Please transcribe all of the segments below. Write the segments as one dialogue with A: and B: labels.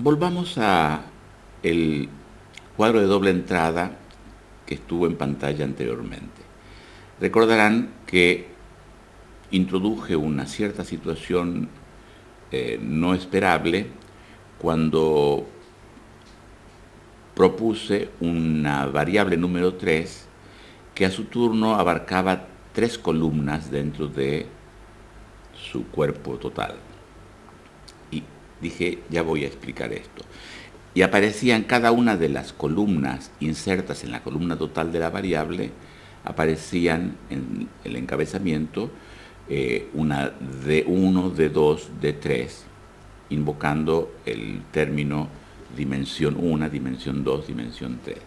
A: Volvamos a el cuadro de doble entrada que estuvo en pantalla anteriormente. Recordarán que introduje una cierta situación no esperable cuando propuse una variable número 3 que a su turno abarcaba 3 columnas dentro de su cuerpo total. Y dije, ya voy a explicar esto. Y aparecían cada una de las columnas insertas en la columna total de la variable, aparecían en el encabezamiento una D1, D2, D3, invocando el término dimensión 1, dimensión 2, dimensión 3.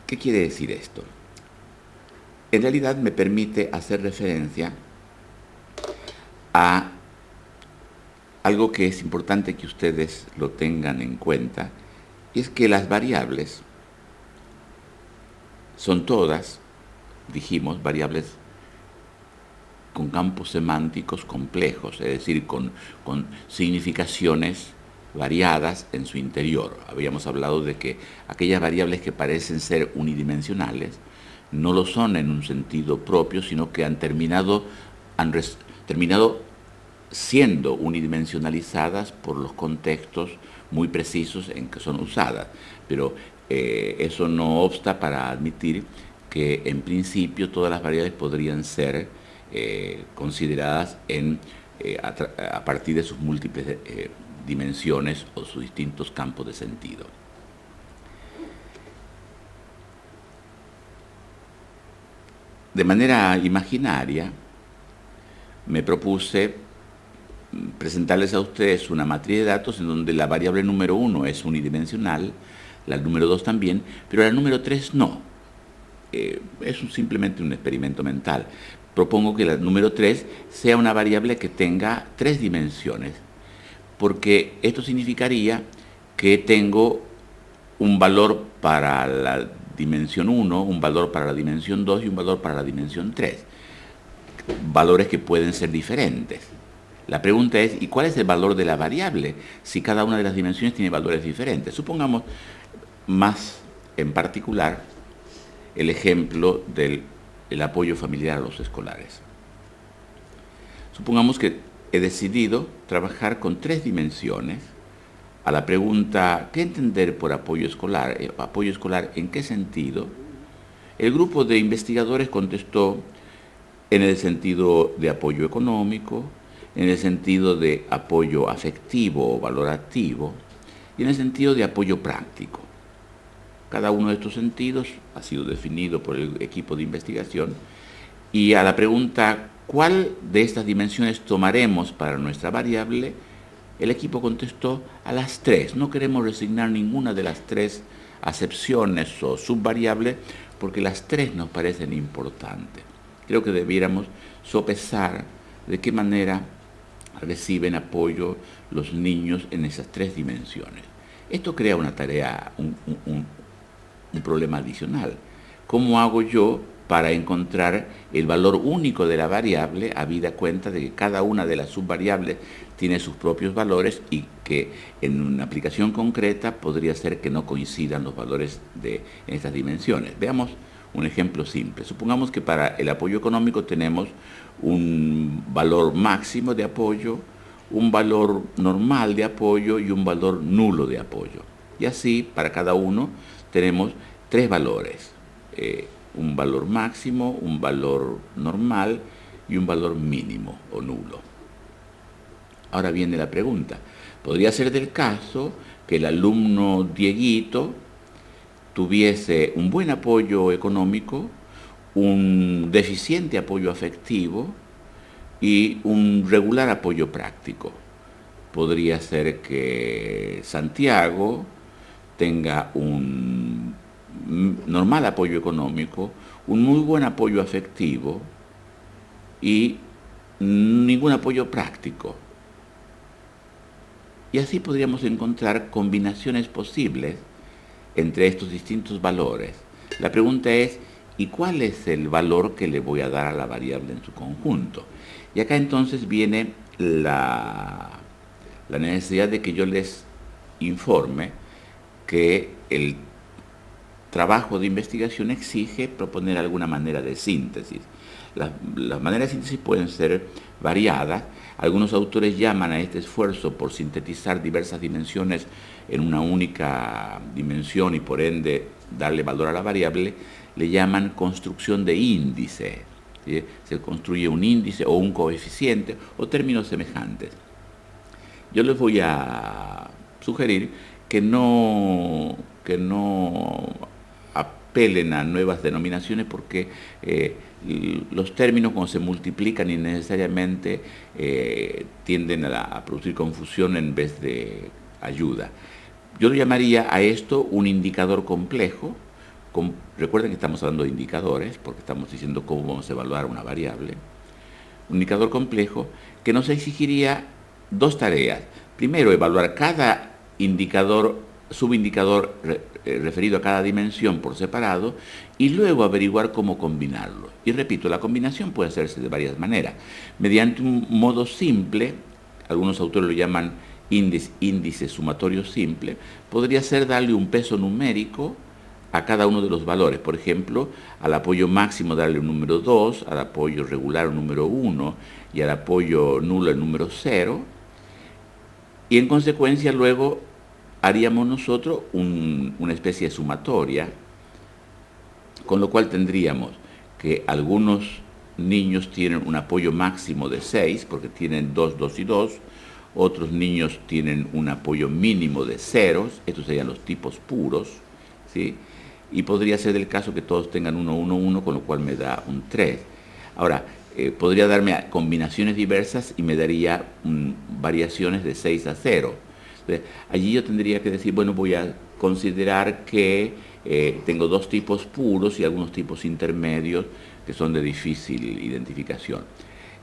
A: ¿Qué quiere decir esto? En realidad me permite hacer referencia a algo que es importante que ustedes lo tengan en cuenta, y es que las variables son todas, dijimos, variables con campos semánticos complejos, es decir, con significaciones variadas en su interior. Habíamos hablado de que aquellas variables que parecen ser unidimensionales no lo son en un sentido propio, sino que han terminado siendo unidimensionalizadas por los contextos muy precisos en que son usadas. Pero eso no obsta para admitir que en principio todas las variables podrían ser consideradas a partir de sus múltiples dimensiones o sus distintos campos de sentido. De manera imaginaria, me propuse presentarles a ustedes una matriz de datos en donde la variable número 1 es unidimensional, la número 2 también, pero la número 3 no. Es simplemente un experimento mental. Propongo que la número 3 sea una variable que tenga 3 dimensiones, porque esto significaría que tengo un valor para la dimensión 1, un valor para la dimensión 2 y un valor para la dimensión 3. Valores que pueden ser diferentes. La pregunta es, ¿y cuál es el valor de la variable si cada una de las dimensiones tiene valores diferentes? Supongamos más en particular el ejemplo del apoyo familiar a los escolares. Supongamos que he decidido trabajar con 3 dimensiones. A la pregunta, ¿qué entender por apoyo escolar? ¿Apoyo escolar en qué sentido? El grupo de investigadores contestó en el sentido de apoyo económico, en el sentido de apoyo afectivo o valorativo y en el sentido de apoyo práctico. Cada uno de estos sentidos ha sido definido por el equipo de investigación y a la pregunta ¿cuál de estas dimensiones tomaremos para nuestra variable? El equipo contestó a las 3. No queremos resignar ninguna de las 3 acepciones o subvariables porque las 3 nos parecen importantes. Creo que debiéramos sopesar de qué manera reciben apoyo los niños en esas 3 dimensiones. Esto crea una tarea, un problema adicional. ¿Cómo hago yo para encontrar el valor único de la variable, habida cuenta de que cada una de las subvariables tiene sus propios valores y que en una aplicación concreta podría ser que no coincidan los valores en estas dimensiones? Veamos un ejemplo simple. Supongamos que para el apoyo económico tenemos un valor máximo de apoyo, un valor normal de apoyo y un valor nulo de apoyo. Y así, para cada uno, tenemos 3 valores. Un valor máximo, un valor normal y un valor mínimo o nulo. Ahora viene la pregunta. Podría ser del caso que el alumno Dieguito tuviese un buen apoyo económico, un deficiente apoyo afectivo y un regular apoyo práctico. Podría ser que Santiago tenga un normal apoyo económico, un muy buen apoyo afectivo y ningún apoyo práctico. Y así podríamos encontrar combinaciones posibles entre estos distintos valores. La pregunta es, ¿y cuál es el valor que le voy a dar a la variable en su conjunto? Y acá entonces viene la la necesidad de que yo les informe que el trabajo de investigación exige proponer alguna manera de síntesis. Las maneras de síntesis pueden ser variadas. Algunos autores llaman a este esfuerzo por sintetizar diversas dimensiones en una única dimensión y por ende darle valor a la variable, le llaman construcción de índice. ¿Sí? Se construye un índice o un coeficiente o términos semejantes. Yo les voy a sugerir que no apelen a nuevas denominaciones porque los términos cuando se multiplican innecesariamente tienden a producir confusión en vez de ayuda. Yo lo llamaría a esto un indicador complejo. Recuerden que estamos hablando de indicadores porque estamos diciendo cómo vamos a evaluar una variable. Un indicador complejo que nos exigiría dos tareas. Primero, evaluar cada subindicador referido a cada dimensión por separado y luego averiguar cómo combinarlo. Y repito, la combinación puede hacerse de varias maneras. Mediante un modo simple, algunos autores lo llaman índice sumatorio simple, podría ser darle un peso numérico a cada uno de los valores. Por ejemplo, al apoyo máximo darle un número 2, al apoyo regular un número 1 y al apoyo nulo el número 0. Y en consecuencia luego haríamos nosotros una especie de sumatoria, con lo cual tendríamos que algunos niños tienen un apoyo máximo de 6, porque tienen 2, 2 y 2, otros niños tienen un apoyo mínimo de 0, estos serían los tipos puros, ¿sí? Y podría ser el caso que todos tengan 1, 1, 1, con lo cual me da un 3. Ahora, podría darme combinaciones diversas y me daría variaciones de 6 a 0. Entonces, allí yo tendría que decir, bueno, voy a considerar que tengo dos tipos puros y algunos tipos intermedios que son de difícil identificación.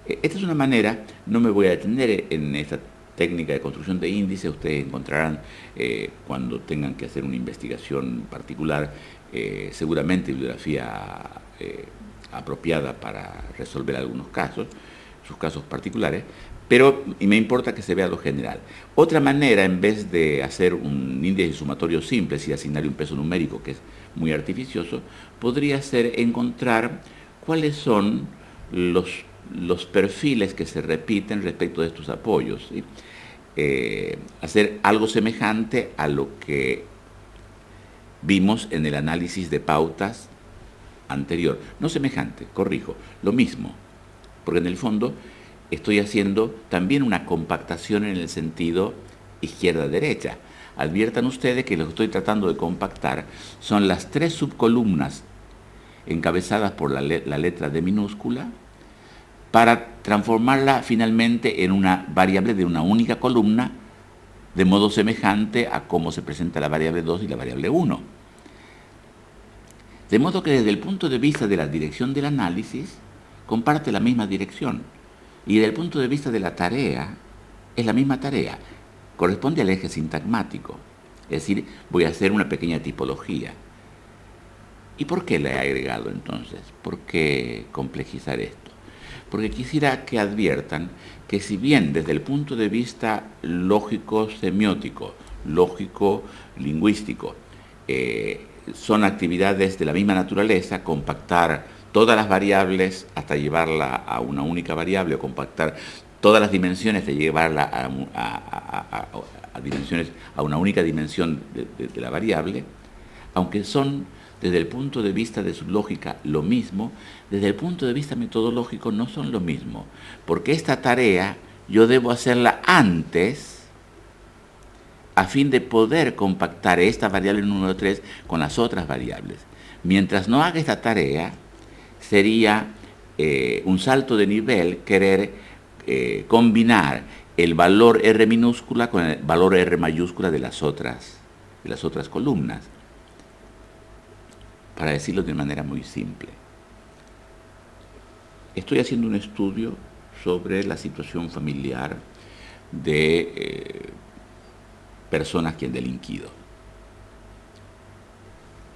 A: Esta es una manera, no me voy a detener en esta técnica de construcción de índice. Ustedes encontrarán cuando tengan que hacer una investigación particular, seguramente bibliografía apropiada para resolver algunos casos, sus casos particulares, pero me importa que se vea lo general. Otra manera, en vez de hacer un índice sumatorio simple y asignarle un peso numérico, que es muy artificioso, podría ser encontrar cuáles son los perfiles que se repiten respecto de estos apoyos, ¿sí? Hacer algo semejante a lo que vimos en el análisis de pautas anterior. No semejante, corrijo, lo mismo, porque en el fondo estoy haciendo también una compactación en el sentido izquierda-derecha. Adviertan ustedes que lo que estoy tratando de compactar son las tres subcolumnas encabezadas por la letra D minúscula para transformarla finalmente en una variable de una única columna de modo semejante a cómo se presenta la variable 2 y la variable 1. De modo que desde el punto de vista de la dirección del análisis, comparte la misma dirección. Y desde el punto de vista de la tarea, es la misma tarea. Corresponde al eje sintagmático. Es decir, voy a hacer una pequeña tipología. ¿Y por qué le he agregado entonces? ¿Por qué complejizar esto? Porque quisiera que adviertan que si bien desde el punto de vista lógico-semiótico, lógico-lingüístico, son actividades de la misma naturaleza, compactar todas las variables hasta llevarla a una única variable, o compactar todas las dimensiones hasta llevarla a dimensiones, a una única dimensión de la variable, aunque son desde el punto de vista de su lógica lo mismo, desde el punto de vista metodológico no son lo mismo, porque esta tarea yo debo hacerla antes a fin de poder compactar esta variable número 3 con las otras variables. Mientras no haga esta tarea, sería un salto de nivel querer combinar el valor R minúscula con el valor R mayúscula de las otras columnas, para decirlo de manera muy simple. Estoy haciendo un estudio sobre la situación familiar de personas que han delinquido.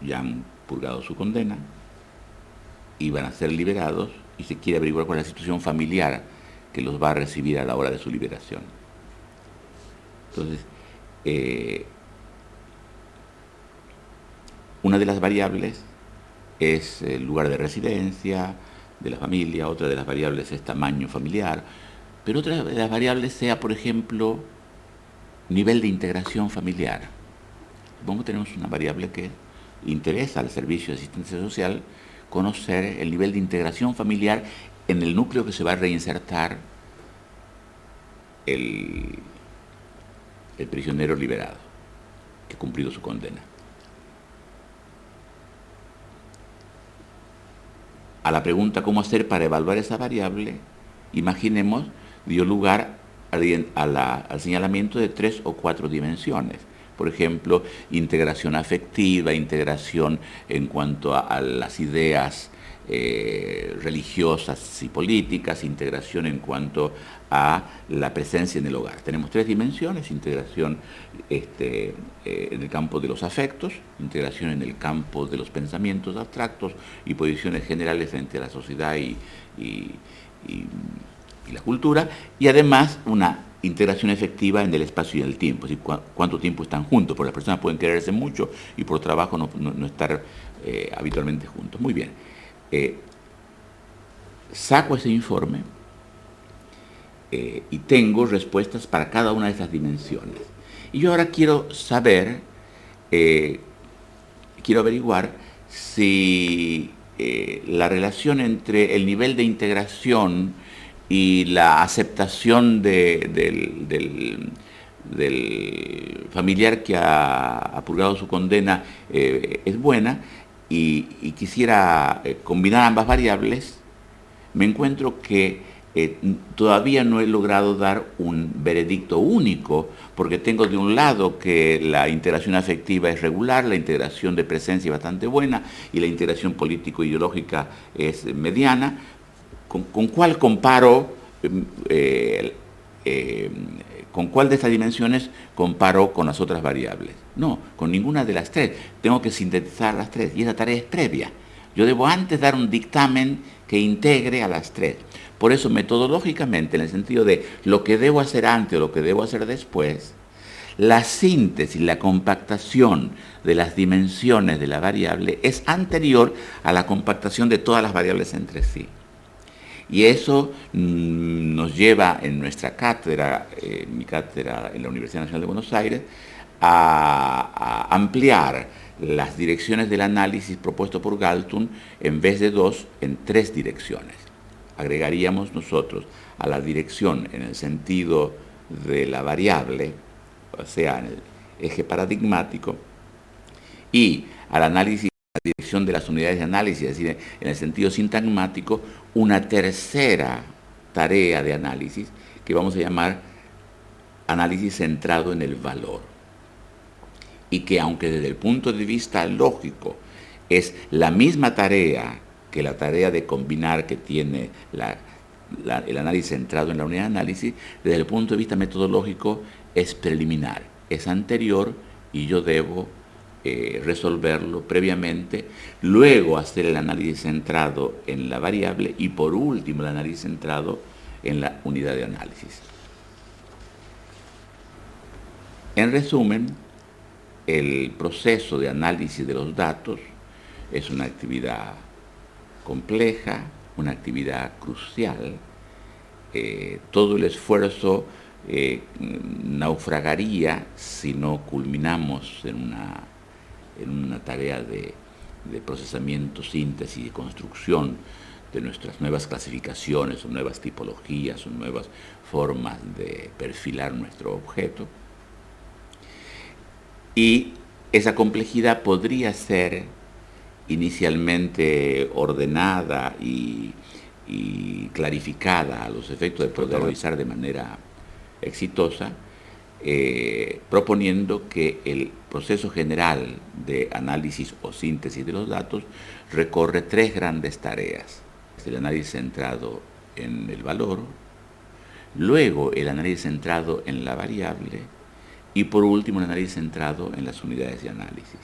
A: Ya han purgado su condena, iban a ser liberados y se quiere averiguar cuál es la situación familiar que los va a recibir a la hora de su liberación. Entonces, eh, una de las variables es el lugar de residencia de la familia, otra de las variables es tamaño familiar, pero otra de las variables sea, por ejemplo, nivel de integración familiar. Supongo que tenemos una variable que interesa al servicio de asistencia social conocer el nivel de integración familiar en el núcleo que se va a reinsertar el prisionero liberado, que ha cumplido su condena. A la pregunta cómo hacer para evaluar esa variable, imaginemos, dio lugar al señalamiento de 3 o 4 dimensiones. Por ejemplo, integración afectiva, integración en cuanto a las ideas religiosas y políticas, integración en cuanto a la presencia en el hogar. Tenemos 3 dimensiones: integración en el campo de los afectos, integración en el campo de los pensamientos abstractos y posiciones generales frente a la sociedad y la cultura, y además una integración efectiva en el espacio y en el tiempo, es decir, cuánto tiempo están juntos, porque las personas pueden quererse mucho y por trabajo no estar habitualmente juntos. Muy bien. Saco ese informe y tengo respuestas para cada una de esas dimensiones. Y yo ahora quiero saber, quiero averiguar si la relación entre el nivel de integración y la aceptación del familiar que ha purgado su condena es buena, y quisiera combinar ambas variables. Me encuentro que todavía no he logrado dar un veredicto único, porque tengo de un lado que la integración afectiva es regular, la integración de presencia es bastante buena y la integración político-ideológica es mediana. ¿Con cuál comparo? ¿Con cuál de estas dimensiones comparo con las otras variables? No, con ninguna de las 3. Tengo que sintetizar las 3 y esa tarea es previa. Yo debo antes dar un dictamen que integre a las 3. Por eso, metodológicamente, en el sentido de lo que debo hacer antes o lo que debo hacer después, la síntesis, la compactación de las dimensiones de la variable es anterior a la compactación de todas las variables entre sí. Y eso nos lleva en nuestra cátedra, mi cátedra en la Universidad Nacional de Buenos Aires, a ampliar las direcciones del análisis propuesto por Galtung en vez de 2, en 3 direcciones. Agregaríamos nosotros a la dirección en el sentido de la variable, o sea, en el eje paradigmático, y al análisis, la dirección de las unidades de análisis, es decir, en el sentido sintagmático, una tercera tarea de análisis que vamos a llamar análisis centrado en el valor. Y que, aunque desde el punto de vista lógico es la misma tarea que la tarea de combinar que tiene el análisis centrado en la unidad de análisis, desde el punto de vista metodológico es preliminar, es anterior, y yo debo resolverlo previamente, luego hacer el análisis centrado en la variable y por último el análisis centrado en la unidad de análisis. En resumen, el proceso de análisis de los datos es una actividad compleja, una actividad crucial. Todo el esfuerzo naufragaría si no culminamos en una tarea de procesamiento, síntesis y construcción de nuestras nuevas clasificaciones o nuevas tipologías o nuevas formas de perfilar nuestro objeto. Y esa complejidad podría ser inicialmente ordenada y clarificada a los efectos de poder realizar de manera exitosa, proponiendo que el proceso general de análisis o síntesis de los datos recorre 3 grandes tareas: el análisis centrado en el valor, luego el análisis centrado en la variable y por último el análisis centrado en las unidades de análisis.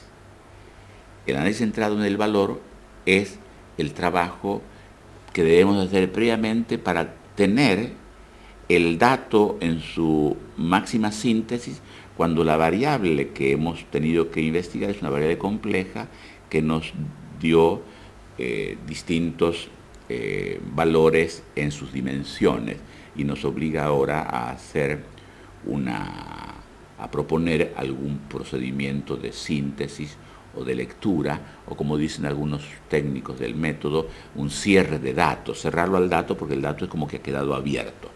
A: El análisis centrado en el valor es el trabajo que debemos hacer previamente para tener el dato en su máxima síntesis cuando la variable que hemos tenido que investigar es una variable compleja que nos dio distintos valores en sus dimensiones y nos obliga ahora a hacer a proponer algún procedimiento de síntesis o de lectura, o como dicen algunos técnicos del método, un cierre de datos, cerrarlo al dato porque el dato es como que ha quedado abierto.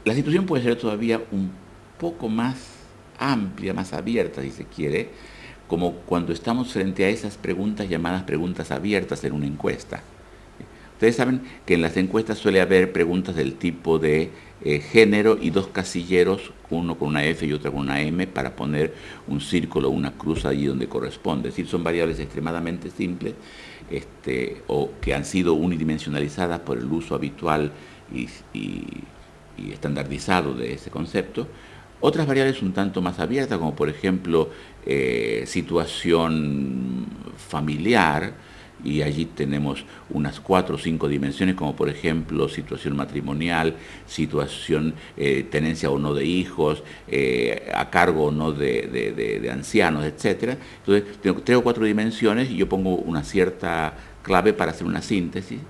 A: La situación puede ser todavía un poco más amplia, más abierta, si se quiere, como cuando estamos frente a esas preguntas llamadas preguntas abiertas en una encuesta. Ustedes saben que en las encuestas suele haber preguntas del tipo de género y dos casilleros, uno con una F y otro con una M, para poner un círculo o una cruz allí donde corresponde. Es decir, son variables extremadamente simples o que han sido unidimensionalizadas por el uso habitual y estandarizado de ese concepto. Otras variables un tanto más abiertas, como por ejemplo situación familiar, y allí tenemos unas 4 o 5 dimensiones, como por ejemplo situación matrimonial, situación, tenencia o no de hijos, a cargo o no de ancianos, etc. Entonces, tengo 3 o 4 dimensiones y yo pongo una cierta clave para hacer una síntesis.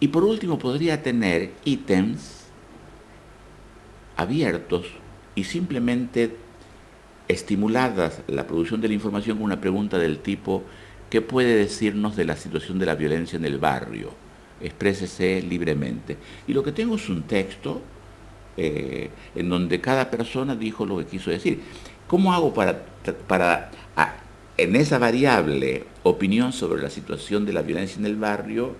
A: Y por último, podría tener ítems abiertos y simplemente estimuladas la producción de la información con una pregunta del tipo: ¿qué puede decirnos de la situación de la violencia en el barrio? Exprésese libremente. Y lo que tengo es un texto en donde cada persona dijo lo que quiso decir. ¿Cómo hago para en esa variable opinión sobre la situación de la violencia en el barrio,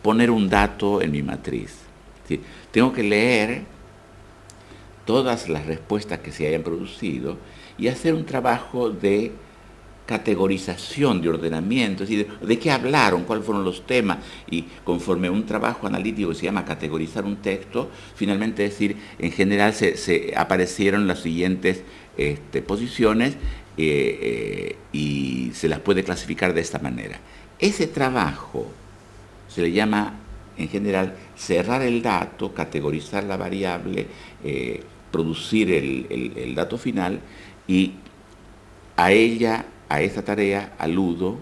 A: poner un dato en mi matriz? ¿Sí? Tengo que leer todas las respuestas que se hayan producido y hacer un trabajo de categorización, de ordenamiento, es decir, de qué hablaron, cuáles fueron los temas, y conforme un trabajo analítico que se llama categorizar un texto, finalmente decir, en general se aparecieron las siguientes posiciones y se las puede clasificar de esta manera. Ese trabajo se le llama, en general, cerrar el dato, categorizar la variable, producir el dato final, y a esta tarea aludo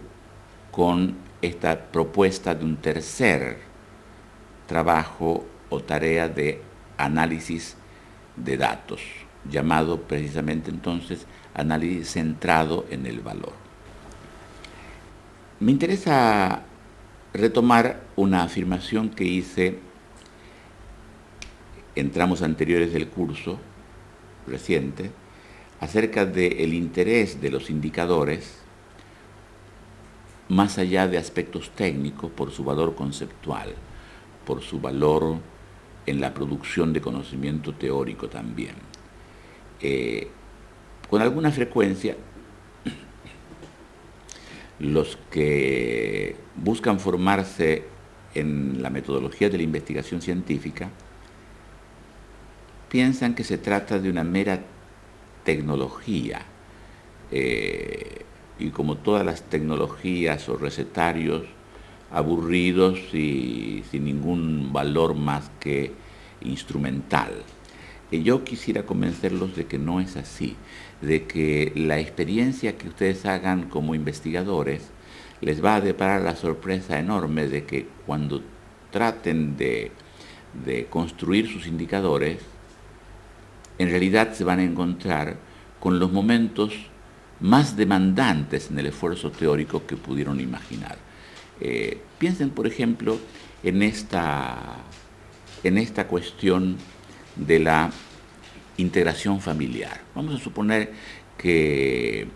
A: con esta propuesta de un tercer trabajo o tarea de análisis de datos, llamado precisamente entonces análisis centrado en el valor. Me interesa retomar una afirmación que hice en tramos anteriores del curso reciente, acerca del interés de los indicadores, más allá de aspectos técnicos, por su valor conceptual, por su valor en la producción de conocimiento teórico también. Con alguna frecuencia, los que buscan formarse en la metodología de la investigación científica piensan que se trata de una mera tecnología, y como todas las tecnologías o recetarios aburridos y sin ningún valor más que instrumental. Yo quisiera convencerlos de que no es así, de que la experiencia que ustedes hagan como investigadores les va a deparar la sorpresa enorme de que cuando traten de construir sus indicadores, en realidad se van a encontrar con los momentos más demandantes en el esfuerzo teórico que pudieron imaginar. Piensen, por ejemplo, en esta cuestión de la integración familiar. Vamos a suponer que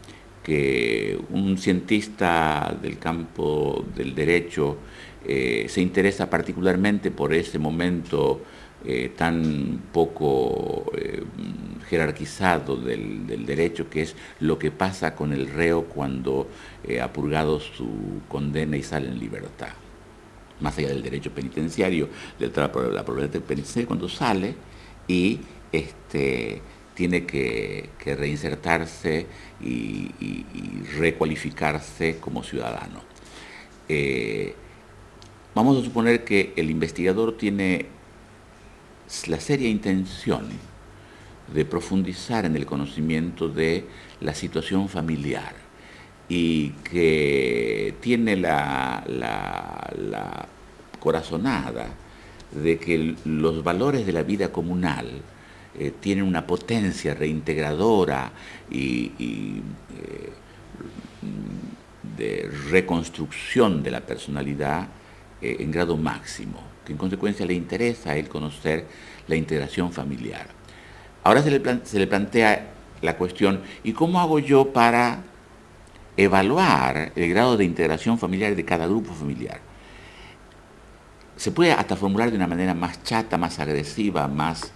A: un cientista del campo del derecho se interesa particularmente por ese momento tan poco jerarquizado del derecho, que es lo que pasa con el reo cuando ha purgado su condena y sale en libertad. Más allá del derecho penitenciario, de la problemática penitenciaria, cuando sale y tiene que reinsertarse y recualificarse como ciudadano. vamos a suponer que el investigador tiene la seria intención de profundizar en el conocimiento de la situación familiar y que tiene la corazonada de que los valores de la vida comunal tienen una potencia reintegradora y de reconstrucción de la personalidad en grado máximo, que en consecuencia le interesa a él conocer la integración familiar. Ahora se le plantea la cuestión, ¿y cómo hago yo para evaluar el grado de integración familiar de cada grupo familiar? Se puede hasta formular de una manera más chata, más agresiva, más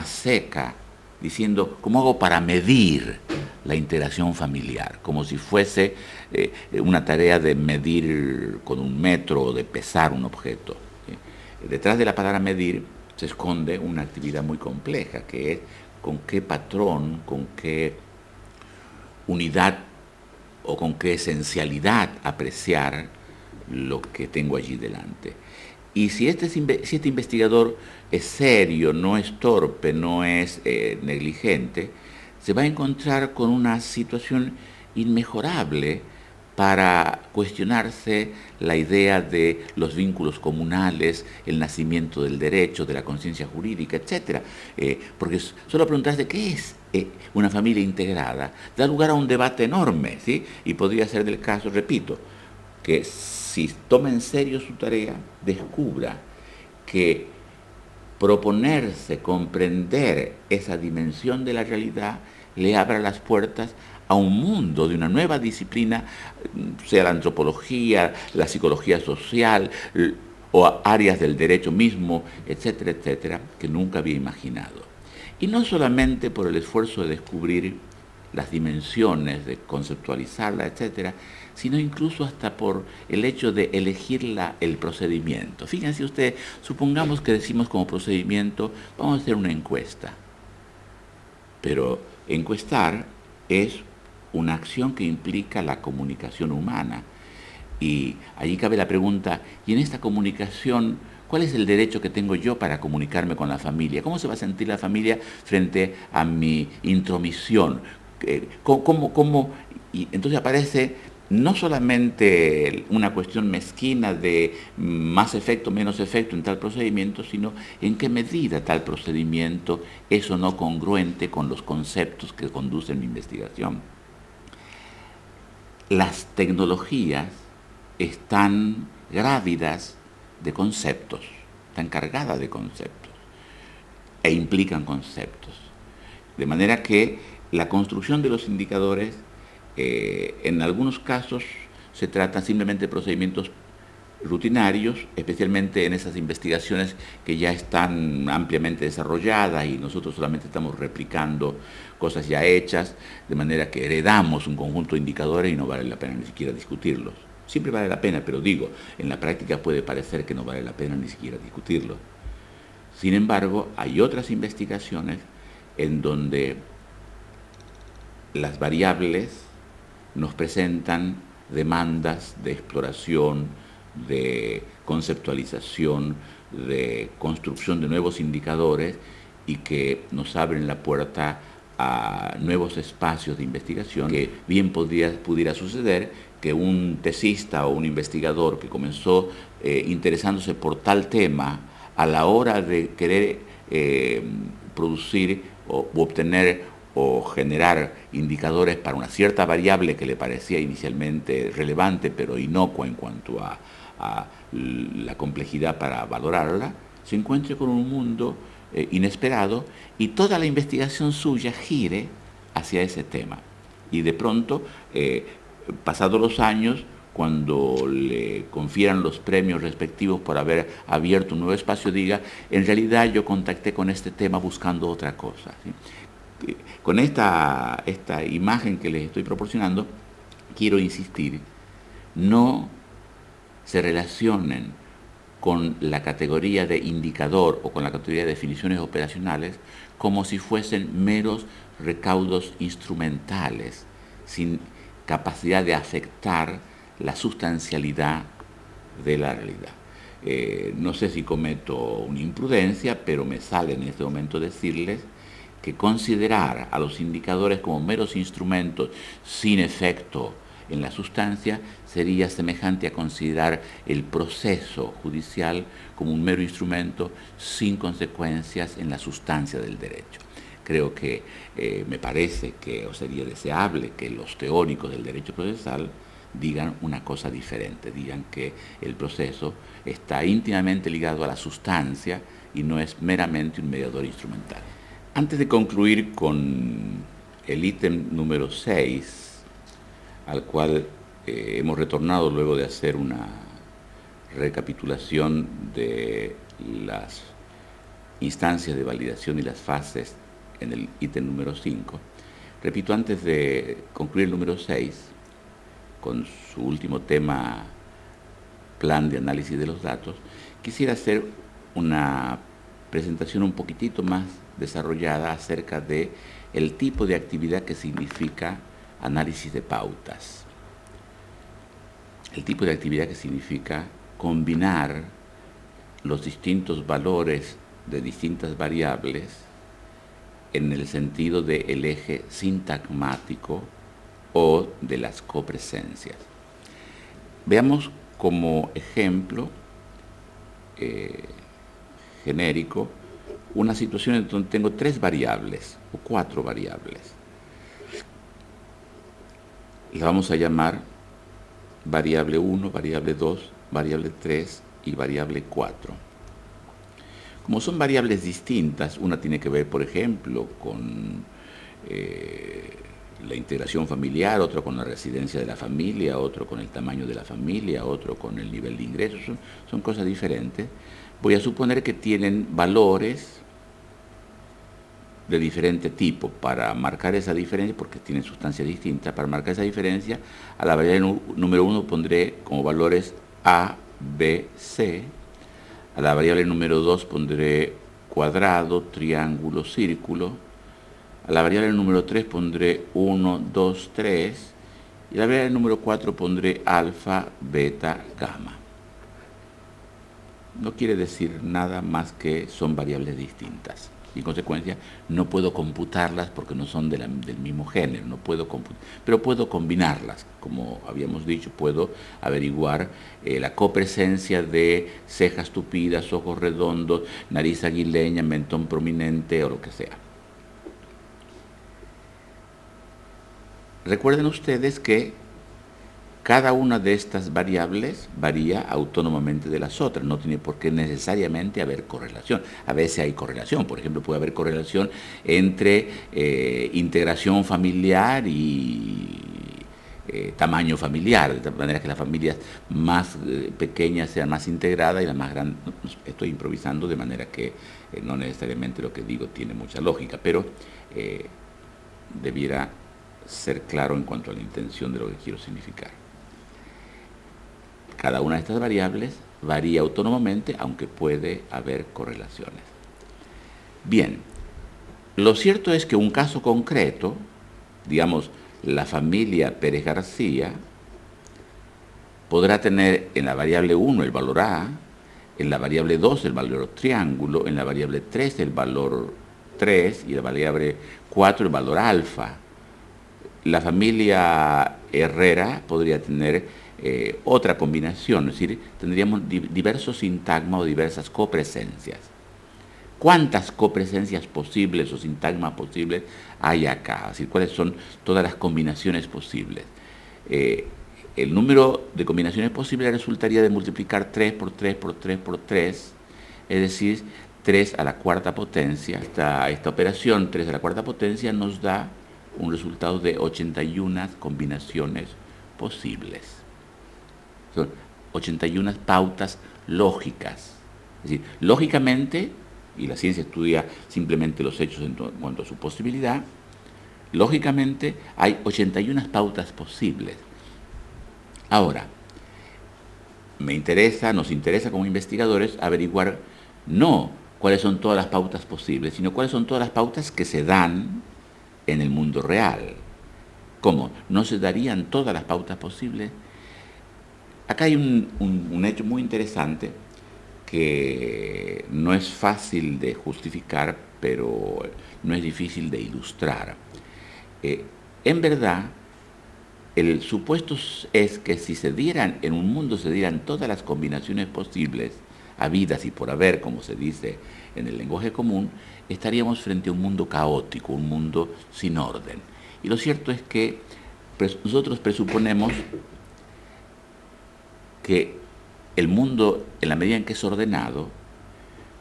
A: seca, diciendo, ¿cómo hago para medir la integración familiar? Como si fuese una tarea de medir con un metro o de pesar un objeto. Detrás de la palabra medir se esconde una actividad muy compleja, que es con qué patrón, con qué unidad o con qué esencialidad apreciar lo que tengo allí delante. Y si este investigador es serio, no es torpe, no es negligente, se va a encontrar con una situación inmejorable para cuestionarse la idea de los vínculos comunales, el nacimiento del derecho, de la conciencia jurídica, etc. Porque solo preguntarse qué es una familia integrada da lugar a un debate enorme, ¿sí? Y podría ser del caso, repito, que si toma en serio su tarea, descubra que proponerse comprender esa dimensión de la realidad le abra las puertas a un mundo de una nueva disciplina, sea la antropología, la psicología social o áreas del derecho mismo, etcétera, etcétera, que nunca había imaginado. Y no solamente por el esfuerzo de descubrir las dimensiones, de conceptualizarla, etcétera, sino incluso hasta por el hecho de elegir el procedimiento. Fíjense ustedes, supongamos que decimos como procedimiento, vamos a hacer una encuesta. Pero encuestar es una acción que implica la comunicación humana. Y allí cabe la pregunta, ¿y en esta comunicación cuál es el derecho que tengo yo para comunicarme con la familia? ¿Cómo se va a sentir la familia frente a mi intromisión? Y entonces aparece no solamente una cuestión mezquina de más efecto, menos efecto en tal procedimiento, sino en qué medida tal procedimiento es o no congruente con los conceptos que conducen mi investigación. Las tecnologías están grávidas de conceptos, están cargadas de conceptos e implican conceptos. De manera que la construcción de los indicadores en algunos casos se tratan simplemente de procedimientos rutinarios, especialmente en esas investigaciones que ya están ampliamente desarrolladas y nosotros solamente estamos replicando cosas ya hechas, de manera que heredamos un conjunto de indicadores y no vale la pena ni siquiera discutirlos. Siempre vale la pena, pero digo, en la práctica puede parecer que no vale la pena ni siquiera discutirlos. Sin embargo, hay otras investigaciones en donde las variables nos presentan demandas de exploración, de conceptualización, de construcción de nuevos indicadores y que nos abren la puerta a nuevos espacios de investigación, que bien pudiera suceder que un tesista o un investigador que comenzó interesándose por tal tema, a la hora de querer producir o obtener o generar indicadores para una cierta variable que le parecía inicialmente relevante pero inocua en cuanto a la complejidad para valorarla, se encuentre con un mundo inesperado y toda la investigación suya gire hacia ese tema. Y de pronto, pasados los años, cuando le confieran los premios respectivos por haber abierto un nuevo espacio, diga, en realidad yo contacté con este tema buscando otra cosa, ¿sí? Con esta imagen que les estoy proporcionando, quiero insistir, no se relacionen con la categoría de indicador o con la categoría de definiciones operacionales como si fuesen meros recaudos instrumentales, sin capacidad de afectar la sustancialidad de la realidad. No sé si cometo una imprudencia, pero me sale en este momento decirles que considerar a los indicadores como meros instrumentos sin efecto en la sustancia sería semejante a considerar el proceso judicial como un mero instrumento sin consecuencias en la sustancia del derecho. Creo que me parece que o sería deseable que los teóricos del derecho procesal digan una cosa diferente, digan que el proceso está íntimamente ligado a la sustancia y no es meramente un mediador instrumental. Antes de concluir con el ítem número 6, al cual hemos retornado luego de hacer una recapitulación de las instancias de validación y las fases en el ítem número 5, repito, antes de concluir el número 6, con su último tema, plan de análisis de los datos, quisiera hacer una presentación un poquitito más desarrollada acerca de el tipo de actividad que significa análisis de pautas. El tipo de actividad que significa combinar los distintos valores de distintas variables en el sentido del eje sintagmático o de las copresencias. Veamos como ejemplo genérico una situación en donde tengo 3 variables o 4 variables. Las vamos a llamar variable 1, variable 2, variable 3 y variable 4. Como son variables distintas, una tiene que ver, por ejemplo, con la integración familiar, otro con la residencia de la familia, otro con el tamaño de la familia, otro con el nivel de ingresos, son cosas diferentes. Voy a suponer que tienen valores de diferente tipo. Para marcar esa diferencia, porque tienen sustancias distintas, para marcar esa diferencia, a la variable número 1 pondré como valores A, B, C. A la variable número 2 pondré cuadrado, triángulo, círculo. A la variable número 3 pondré 1, 2, 3. Y a la variable número 4 pondré alfa, beta, gamma. No quiere decir nada más que son variables distintas. Y en consecuencia no puedo computarlas porque no son del mismo género, no puedo pero puedo combinarlas. Como habíamos dicho, puedo averiguar la copresencia de cejas tupidas, ojos redondos, nariz aguileña, mentón prominente o lo que sea. Recuerden ustedes que cada una de estas variables varía autónomamente de las otras, no tiene por qué necesariamente haber correlación. A veces hay correlación, por ejemplo, puede haber correlación entre integración familiar y tamaño familiar, de tal manera que las familias más pequeñas sean más integradas y las más grandes. Estoy improvisando de manera que no necesariamente lo que digo tiene mucha lógica, pero debiera ser claro en cuanto a la intención de lo que quiero significar. Cada una de estas variables varía autónomamente, aunque puede haber correlaciones. Bien, lo cierto es que un caso concreto, digamos, la familia Pérez García, podrá tener en la variable 1 el valor A, en la variable 2 el valor triángulo, en la variable 3 el valor 3 y en la variable 4 el valor alfa. La familia Herrera podría tener otra combinación, es decir, tendríamos diversos sintagmas o diversas copresencias. ¿Cuántas copresencias posibles o sintagmas posibles hay acá? Es decir, ¿cuáles son todas las combinaciones posibles? El número de combinaciones posibles resultaría de multiplicar 3 por 3 por 3 por 3, es decir, 3 a la cuarta potencia. Esta operación 3 a la cuarta potencia nos da un resultado de 81 combinaciones posibles. Son 81 pautas lógicas. Es decir, lógicamente, y la ciencia estudia simplemente los hechos en cuanto a su posibilidad, lógicamente hay 81 pautas posibles. Ahora, nos interesa como investigadores averiguar no cuáles son todas las pautas posibles, sino cuáles son todas las pautas que se dan en el mundo real. ¿Cómo? ¿No se darían todas las pautas posibles? Acá hay un hecho muy interesante, que no es fácil de justificar, pero no es difícil de ilustrar. En verdad, el supuesto es que si se dieran, en un mundo se dieran todas las combinaciones posibles, habidas y por haber, como se dice en el lenguaje común, estaríamos frente a un mundo caótico, un mundo sin orden. Y lo cierto es que nosotros presuponemos que el mundo, en la medida en que es ordenado,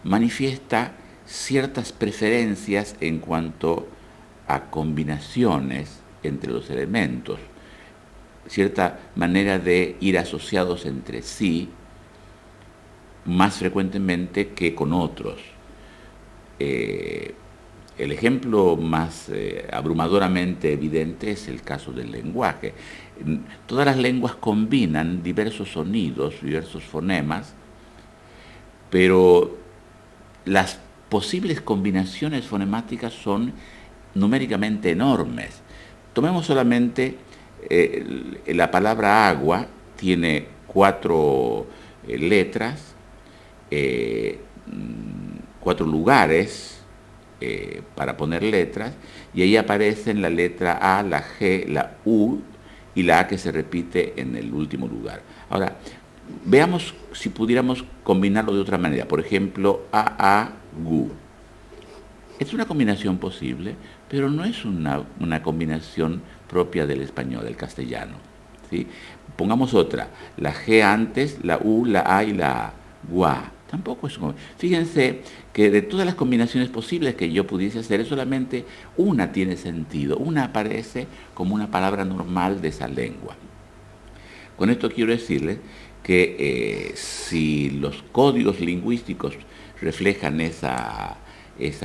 A: manifiesta ciertas preferencias en cuanto a combinaciones entre los elementos, cierta manera de ir asociados entre sí más frecuentemente que con otros. El ejemplo más abrumadoramente evidente es el caso del lenguaje. Todas las lenguas combinan diversos sonidos, diversos fonemas, pero las posibles combinaciones fonemáticas son numéricamente enormes. Tomemos solamente la palabra agua, tiene 4 letras, 4 lugares para poner letras, y ahí aparecen la letra A, la G, la U y la A que se repite en el último lugar. Ahora, veamos si pudiéramos combinarlo de otra manera. Por ejemplo, A-A-Gu. Es una combinación posible, pero no es una combinación propia del español, del castellano, ¿sí? Pongamos otra. La G antes, la U, la A y la A. Gua. Tampoco es una. Fíjense que de todas las combinaciones posibles que yo pudiese hacer, solamente una tiene sentido. Una aparece como una palabra normal de esa lengua. Con esto quiero decirles que si los códigos lingüísticos reflejan esa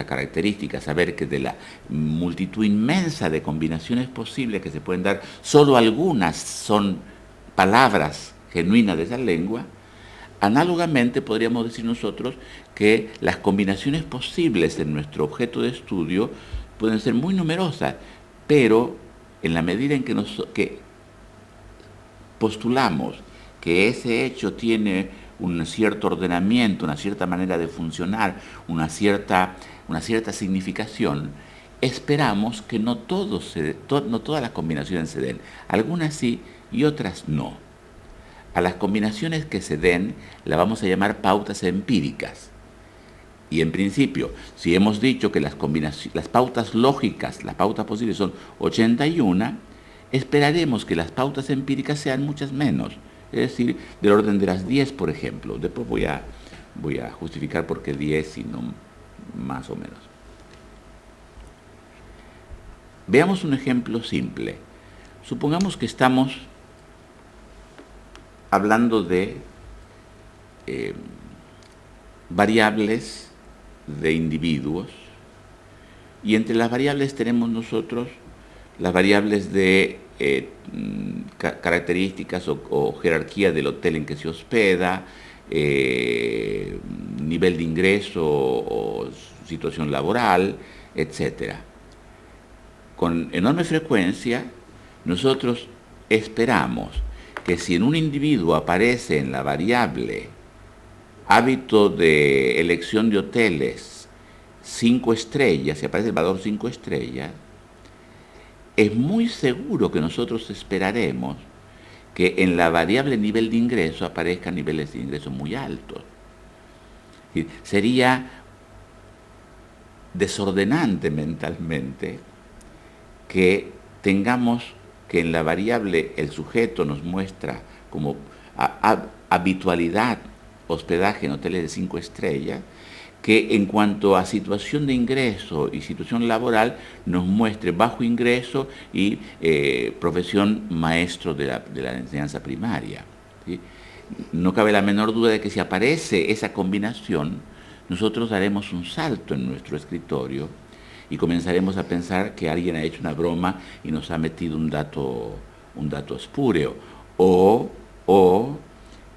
A: característica, saber que de la multitud inmensa de combinaciones posibles que se pueden dar, solo algunas son palabras genuinas de esa lengua, análogamente podríamos decir nosotros que las combinaciones posibles en nuestro objeto de estudio pueden ser muy numerosas, pero en la medida en que postulamos que ese hecho tiene un cierto ordenamiento, una cierta manera de funcionar, una cierta significación, esperamos que no todas las combinaciones se den. Algunas sí y otras no. A las combinaciones que se den las vamos a llamar pautas empíricas. Y en principio, si hemos dicho que las pautas lógicas, las pautas posibles son 81, esperaremos que las pautas empíricas sean muchas menos. Es decir, del orden de las 10, por ejemplo. Después voy a justificar por qué 10 y no más o menos. Veamos un ejemplo simple. Supongamos que estamos hablando de variables de individuos, y entre las variables tenemos nosotros las variables de características o jerarquía del hotel en que se hospeda, nivel de ingreso o situación laboral, etc. Con enorme frecuencia, nosotros esperamos que si en un individuo aparece en la variable hábito de elección de hoteles 5 estrellas, si aparece el valor 5 estrellas, es muy seguro que nosotros esperaremos que en la variable nivel de ingreso aparezcan niveles de ingreso muy altos. Sería desordenante mentalmente que tengamos que en la variable el sujeto nos muestra como habitualidad hospedaje en hoteles de 5 estrellas, que en cuanto a situación de ingreso y situación laboral nos muestre bajo ingreso y profesión maestro de la enseñanza primaria, ¿sí? No cabe la menor duda de que si aparece esa combinación, nosotros daremos un salto en nuestro escritorio y comenzaremos a pensar que alguien ha hecho una broma y nos ha metido un dato espúreo, o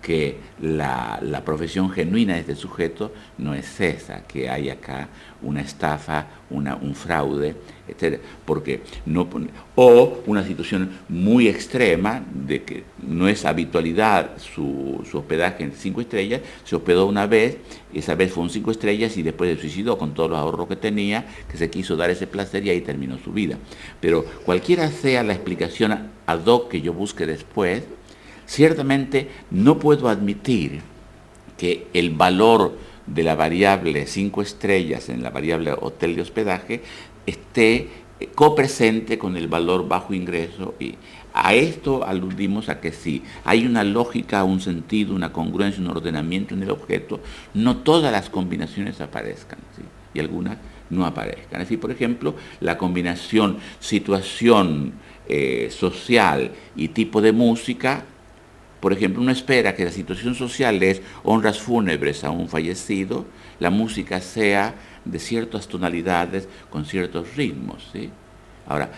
A: que la profesión genuina de este sujeto no es esa, que hay acá una estafa, un fraude, etc. Porque no, o una situación muy extrema de que no es habitualidad su hospedaje en 5 estrellas, se hospedó una vez, esa vez fue un 5 estrellas y después se suicidó con todos los ahorros que tenía, que se quiso dar ese placer y ahí terminó su vida. Pero cualquiera sea la explicación ad hoc que yo busque después, ciertamente no puedo admitir que el valor de la variable 5 estrellas en la variable hotel de hospedaje esté copresente con el valor bajo ingreso. Y a esto aludimos a que sí, hay una lógica, un sentido, una congruencia, un ordenamiento en el objeto, no todas las combinaciones aparezcan, ¿sí? Y algunas no aparezcan. Así, por ejemplo, la combinación situación social y tipo de música. Por ejemplo, uno espera que la situación social es honras fúnebres a un fallecido, la música sea de ciertas tonalidades con ciertos ritmos, ¿sí? Ahora,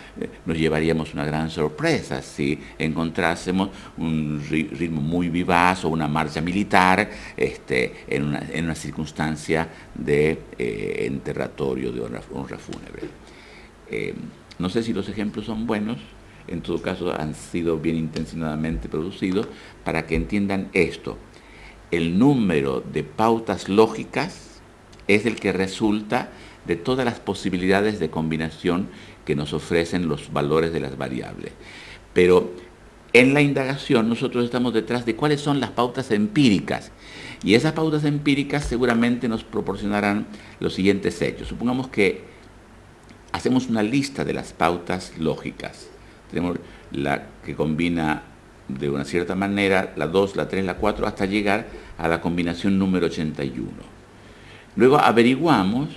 A: nos llevaríamos una gran sorpresa si encontrásemos un ritmo muy vivaz o una marcha militar en una circunstancia de enterratorio de honra fúnebre. No sé si los ejemplos son buenos. En todo caso, han sido bien intencionadamente producidos para que entiendan esto. El número de pautas lógicas es el que resulta de todas las posibilidades de combinación que nos ofrecen los valores de las variables. Pero en la indagación nosotros estamos detrás de cuáles son las pautas empíricas. Y esas pautas empíricas seguramente nos proporcionarán los siguientes hechos. Supongamos que hacemos una lista de las pautas lógicas. Tenemos la que combina de una cierta manera, la 2, la 3, la 4, hasta llegar a la combinación número 81. Luego averiguamos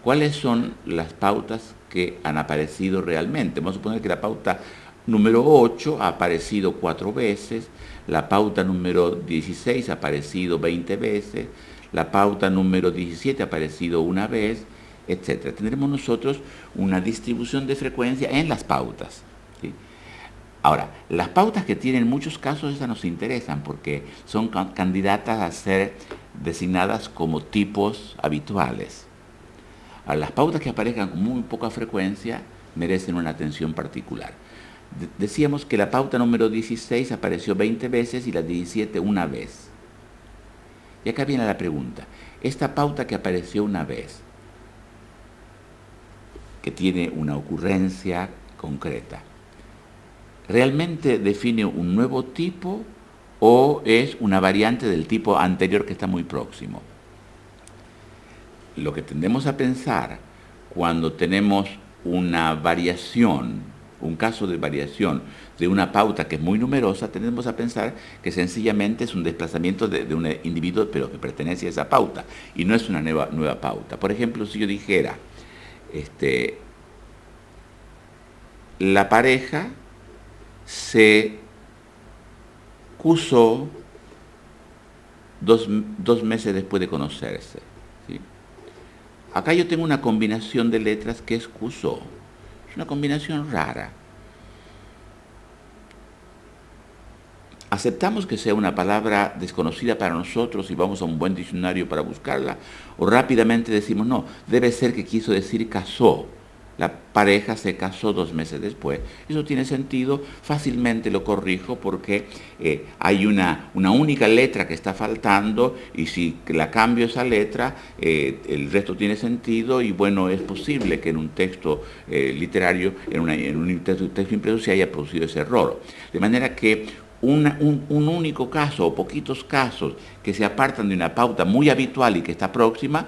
A: cuáles son las pautas que han aparecido realmente. Vamos a suponer que la pauta número 8 ha aparecido 4 veces, la pauta número 16 ha aparecido 20 veces, la pauta número 17 ha aparecido una vez, etc. Tendremos nosotros una distribución de frecuencia en las pautas, ¿sí? Ahora, las pautas que tienen muchos casos, esas nos interesan porque son candidatas a ser designadas como tipos habituales. Ahora, las pautas que aparezcan con muy poca frecuencia merecen una atención particular. Decíamos que la pauta número 16 apareció 20 veces y la 17 una vez. Y acá viene la pregunta. Esta pauta que apareció una vez, que tiene una ocurrencia concreta, ¿realmente define un nuevo tipo o es una variante del tipo anterior que está muy próximo? Lo que tendemos a pensar cuando tenemos una variación, un caso de variación de una pauta que es muy numerosa, tendemos a pensar que sencillamente es un desplazamiento de un individuo pero que pertenece a esa pauta y no es una nueva pauta. Por ejemplo, si yo dijera la pareja se casó dos meses después de conocerse, ¿sí? Acá yo tengo una combinación de letras que es casó. Es una combinación rara. ¿Aceptamos que sea una palabra desconocida para nosotros y vamos a un buen diccionario para buscarla? ¿O rápidamente decimos, no, debe ser que quiso decir casó? La pareja se casó 2 meses después. Eso tiene sentido, fácilmente lo corrijo porque hay una única letra que está faltando y si la cambio esa letra, el resto tiene sentido y bueno, es posible que en un texto literario, en un texto impreso se haya producido ese error. De manera que un único caso o poquitos casos que se apartan de una pauta muy habitual y que está próxima,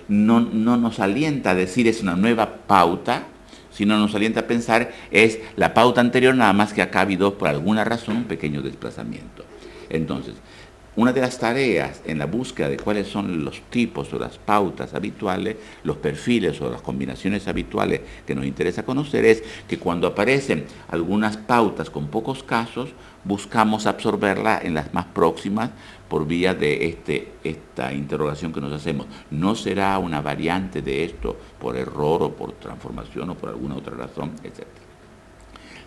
A: no nos alienta a decir es una nueva pauta, sino nos alienta a pensar es la pauta anterior, nada más que acá ha habido por alguna razón un pequeño desplazamiento. Entonces, una de las tareas en la búsqueda de cuáles son los tipos o las pautas habituales, los perfiles o las combinaciones habituales que nos interesa conocer es que cuando aparecen algunas pautas con pocos casos, buscamos absorberla en las más próximas por vía de esta interrogación que nos hacemos. ¿No será una variante de esto por error o por transformación o por alguna otra razón, etcétera?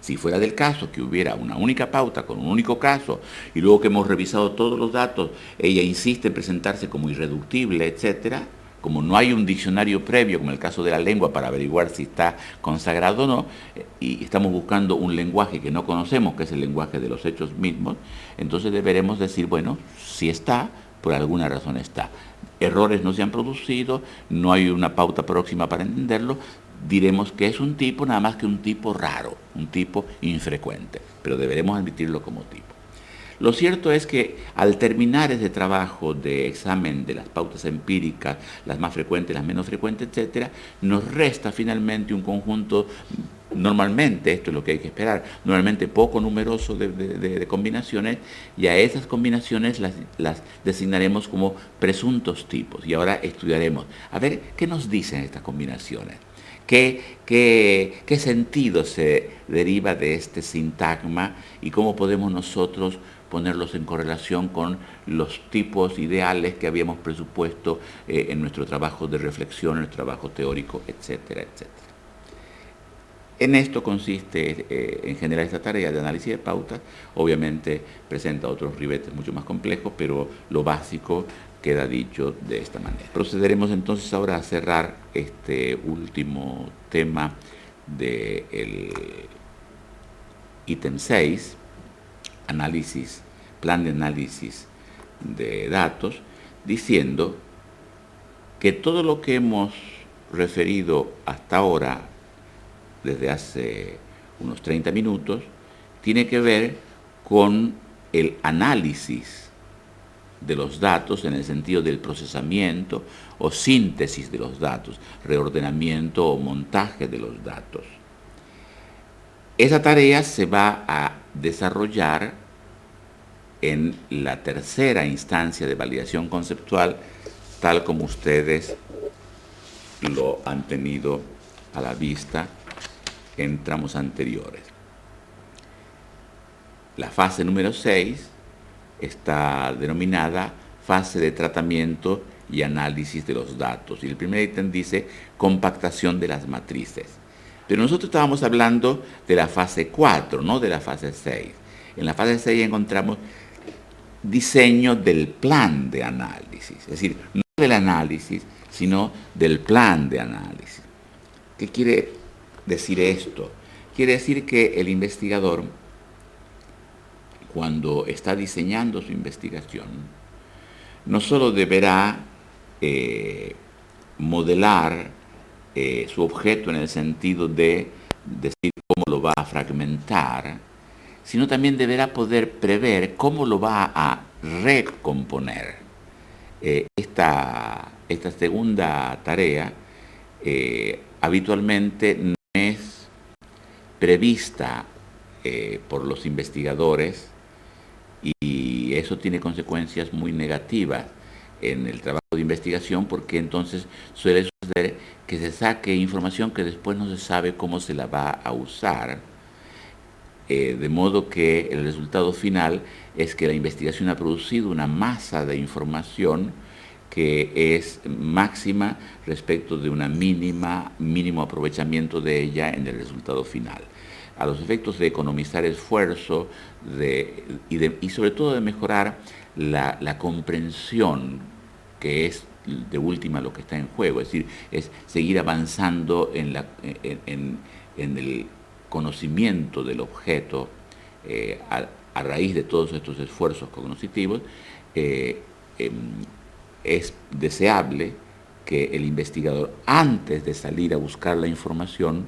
A: Si fuera del caso que hubiera una única pauta con un único caso y luego que hemos revisado todos los datos, ella insiste en presentarse como irreductible, etcétera, como no hay un diccionario previo, como el caso de la lengua, para averiguar si está consagrado o no, y estamos buscando un lenguaje que no conocemos, que es el lenguaje de los hechos mismos, entonces deberemos decir, bueno, si está, por alguna razón está. Errores no se han producido, no hay una pauta próxima para entenderlo, diremos que es un tipo, nada más que un tipo raro, un tipo infrecuente, pero deberemos admitirlo como tipo. Lo cierto es que al terminar ese trabajo de examen de las pautas empíricas, las más frecuentes, las menos frecuentes, etcétera, nos resta finalmente un conjunto, normalmente, esto es lo que hay que esperar, normalmente poco numeroso de combinaciones, y a esas combinaciones las designaremos como presuntos tipos. Y ahora estudiaremos, a ver, ¿qué nos dicen estas combinaciones? ¿Qué sentido se deriva de este sintagma y cómo podemos nosotros ponerlos en correlación con los tipos ideales que habíamos presupuesto en nuestro trabajo de reflexión, en nuestro trabajo teórico, etcétera, etcétera? En esto consiste en general esta tarea de análisis de pautas. Obviamente presenta otros ribetes mucho más complejos, pero lo básico queda dicho de esta manera. Procederemos entonces ahora a cerrar este último tema del ítem 6, análisis, plan de análisis de datos, diciendo que todo lo que hemos referido hasta ahora, desde hace unos 30 minutos, tiene que ver con el análisis de los datos en el sentido del procesamiento o síntesis de los datos, reordenamiento o montaje de los datos. Esa tarea se va a desarrollar en la tercera instancia de validación conceptual, tal como ustedes lo han tenido a la vista en tramos anteriores. La fase número 6 está denominada fase de tratamiento y análisis de los datos. Y el primer ítem dice compactación de las matrices. Pero nosotros estábamos hablando de la fase 4, no de la fase 6. En la fase 6 encontramos diseño del plan de análisis, es decir, no del análisis, sino del plan de análisis. ¿Qué quiere decir esto? Quiere decir que el investigador, cuando está diseñando su investigación, no solo deberá modelar su objeto en el sentido de decir cómo lo va a fragmentar, sino también deberá poder prever cómo lo va a recomponer. Esta segunda tarea habitualmente no es prevista por los investigadores, y eso tiene consecuencias muy negativas en el trabajo de investigación, porque entonces suele suceder que se saque información que después no se sabe cómo se la va a usar, de modo que el resultado final es que la investigación ha producido una masa de información que es máxima respecto de una mínimo aprovechamiento de ella en el resultado final. A los efectos de economizar esfuerzo y sobre todo de mejorar la comprensión, que es de última lo que está en juego, es decir, es seguir avanzando en el conocimiento del objeto a raíz de todos estos esfuerzos cognitivos. Es deseable que el investigador, antes de salir a buscar la información,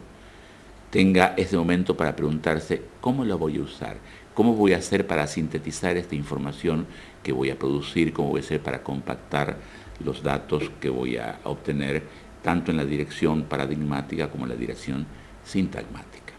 A: tenga ese momento para preguntarse cómo la voy a usar, cómo voy a hacer para sintetizar esta información que voy a producir, cómo voy a hacer para compactar los datos que voy a obtener, tanto en la dirección paradigmática como en la dirección sintagmática.